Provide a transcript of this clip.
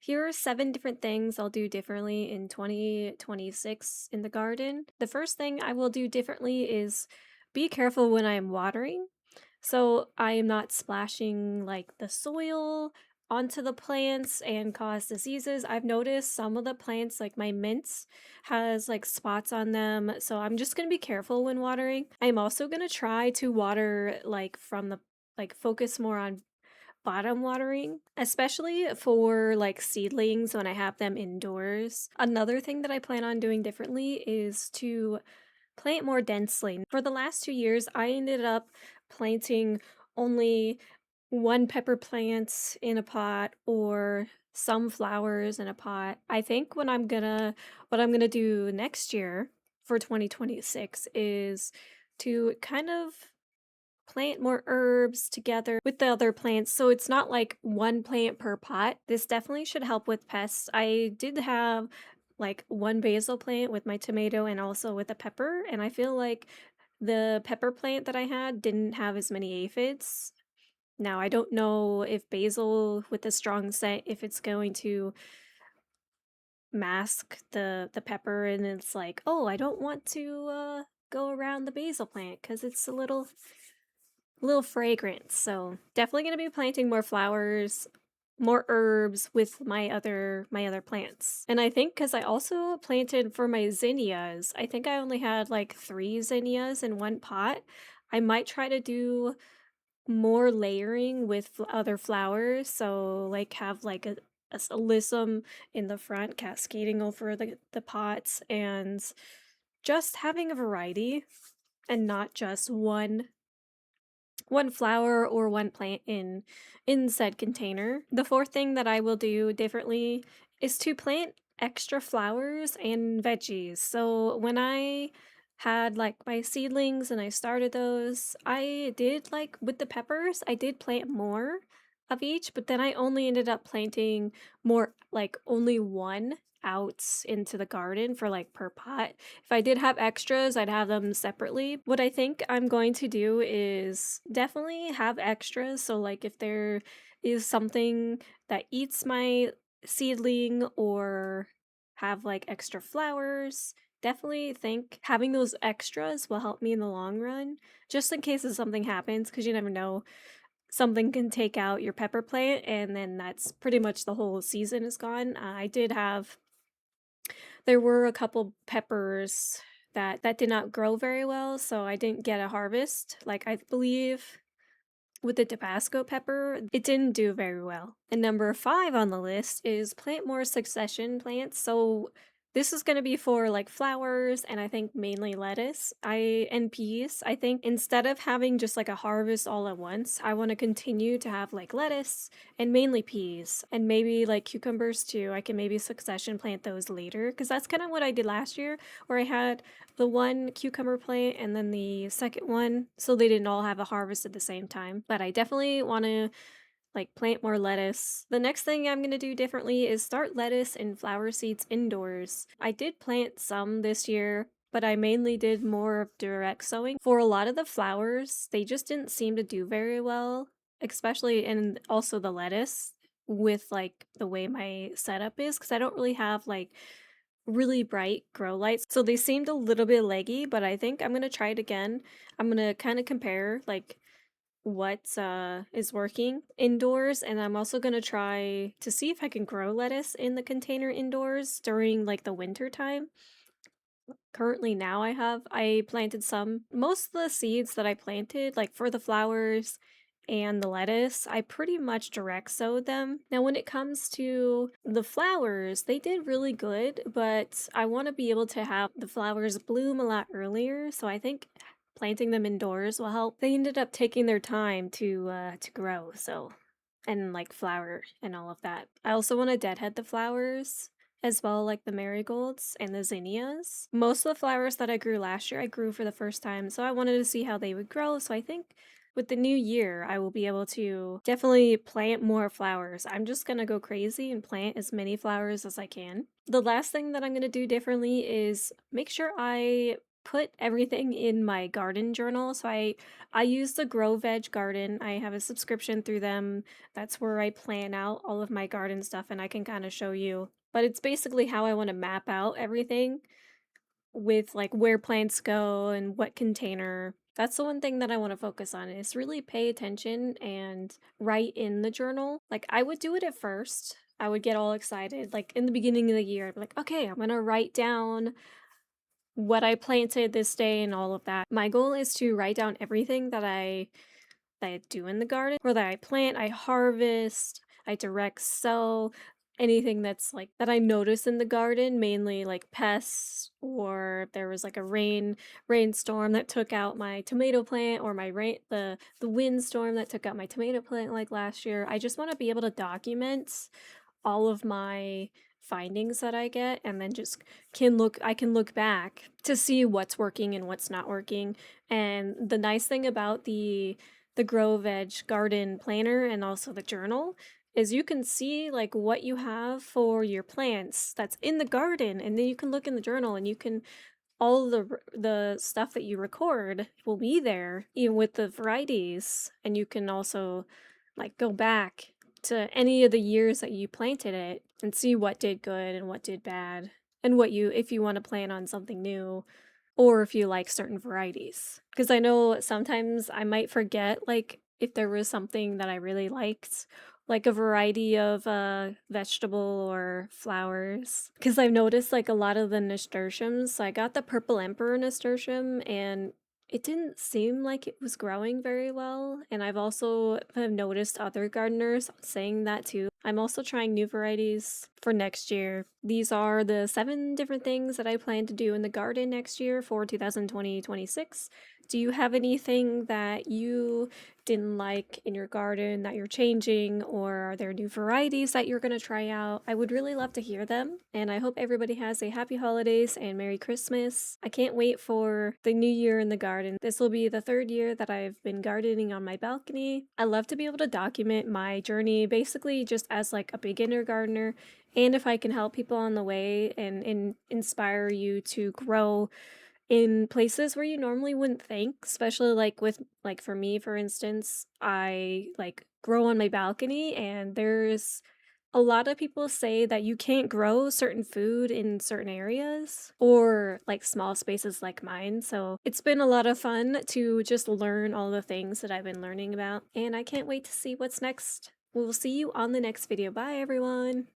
Here are 7 different things I'll do differently in 2026 in the garden. The first thing I will do differently is be careful when I am watering. So I am not splashing like the soil onto the plants and cause diseases. I've noticed some of the plants, like my mints, has like spots on them. So I'm just gonna be careful when watering. I'm also gonna try to water like from the focus more on bottom watering, especially for like seedlings when I have them indoors. Another thing that I plan on doing differently is to plant more densely. For the last 2 years, I ended up planting only one pepper plant in a pot or some flowers in a pot. I think what I'm gonna do next year for 2026 is to kind of plant more herbs together with the other plants, so it's not like one plant per pot. This definitely should help with pests. I did have like one basil plant with my tomato and also with a pepper, and I feel like the pepper plant that I had didn't have as many aphids. Now, I don't know if basil with a strong scent, if it's going to mask the pepper, and it's like, oh, I don't want to go around the basil plant because it's a little fragrance. So definitely gonna be planting more flowers, more herbs with my other plants. And I think because I also planted for my zinnias, I think I only had like 3 zinnias in one pot. I might try to do more layering with other flowers. So like have like a alyssum in the front cascading over the pots and just having a variety and not just one flower or one plant in said container. The fourth thing that I will do differently is to plant extra flowers and veggies. So when I had like my seedlings and I started those, I did like with the peppers, I did plant more of each, but then I only ended up planting more like only one out into the garden for like per pot. If I did have extras, I'd have them separately. What I think I'm going to do is definitely have extras. So, like, if there is something that eats my seedling or have like extra flowers, definitely think having those extras will help me in the long run, just in case if something happens, because you never know. Something can take out your pepper plant, and then that's pretty much the whole season is gone. I did have there were a couple peppers that did not grow very well, so I didn't get a harvest. Like I believe with the Tabasco pepper, it didn't do very well. And number 5 on the list is plant more succession plants. So this is going to be for like flowers and I think mainly lettuce. And peas. I think instead of having just like a harvest all at once, I want to continue to have like lettuce and mainly peas and maybe like cucumbers too. I can maybe succession plant those later because that's kind of what I did last year where I had the one cucumber plant and then the second one, so they didn't all have a harvest at the same time. But I definitely want to like plant more lettuce. The next thing I'm going to do differently is start lettuce and flower seeds indoors. I did plant some this year, but I mainly did more of direct sowing. For a lot of the flowers, they just didn't seem to do very well, especially and also the lettuce with like the way my setup is because I don't really have like really bright grow lights. So they seemed a little bit leggy, but I think I'm gonna try it again. I'm gonna kind of compare like what is working indoors, and I'm also gonna try to see if I can grow lettuce in the container indoors during like the winter time. Currently now I planted some. Most of the seeds that I planted, like for the flowers and the lettuce, I pretty much direct sowed them. Now when it comes to the flowers, they did really good, but I want to be able to have the flowers bloom a lot earlier, so I think planting them indoors will help. They ended up taking their time to grow, so and like flower and all of that. I also want to deadhead the flowers as well, like the marigolds and the zinnias. Most of the flowers that I grew last year, I grew for the first time, so I wanted to see how they would grow. So I think with the new year, I will be able to definitely plant more flowers. I'm just gonna go crazy and plant as many flowers as I can. The last thing that I'm gonna do differently is make sure I put everything in my garden journal. So I use the Grow Veg Garden. I have a subscription through them. That's where I plan out all of my garden stuff and I can kind of show you. But it's basically how I want to map out everything with like where plants go and what container. That's the one thing that I want to focus on is really pay attention and write in the journal. Like I would do it at first. I would get all excited. Like in the beginning of the year, I'd be like, okay, I'm gonna write down what I planted this day and all of that. My goal is to write down everything that I do in the garden, or that I plant, I harvest, I direct sow, anything that's like that I notice in the garden, mainly like pests, or if there was like a rainstorm that took out my tomato plant, or my the windstorm that took out my tomato plant like last year. I just want to be able to document all of my findings that I get and then just I can look back to see what's working and what's not working. And the nice thing about the Grow Veg Garden planner and also the journal is you can see like what you have for your plants that's in the garden, and then you can look in the journal and you can all the stuff that you record will be there even with the varieties, and you can also like go back to any of the years that you planted it and see what did good and what did bad, and what you if you want to plan on something new or if you like certain varieties. Because I know sometimes I might forget, like, if there was something that I really liked, like a variety of vegetable or flowers. Because I've noticed, like, a lot of the nasturtiums. So I got the Purple Emperor nasturtium, and it didn't seem like it was growing very well. And I've also have noticed other gardeners saying that too. I'm also trying new varieties for next year. These are the 7 different things that I plan to do in the garden next year for 2020-26. Do you have anything that you didn't like in your garden that you're changing, or are there new varieties that you're going to try out? I would really love to hear them, and I hope everybody has a happy holidays and Merry Christmas. I can't wait for the new year in the garden. This will be the 3rd year that I've been gardening on my balcony. I love to be able to document my journey basically just as like a beginner gardener, and if I can help people on the way and inspire you to grow in places where you normally wouldn't think, especially like with like for me, for instance, I like grow on my balcony, and there's a lot of people say that you can't grow certain food in certain areas or like small spaces like mine. So it's been a lot of fun to just learn all the things that I've been learning about, and I can't wait to see what's next. We'll see you on the next video. Bye everyone.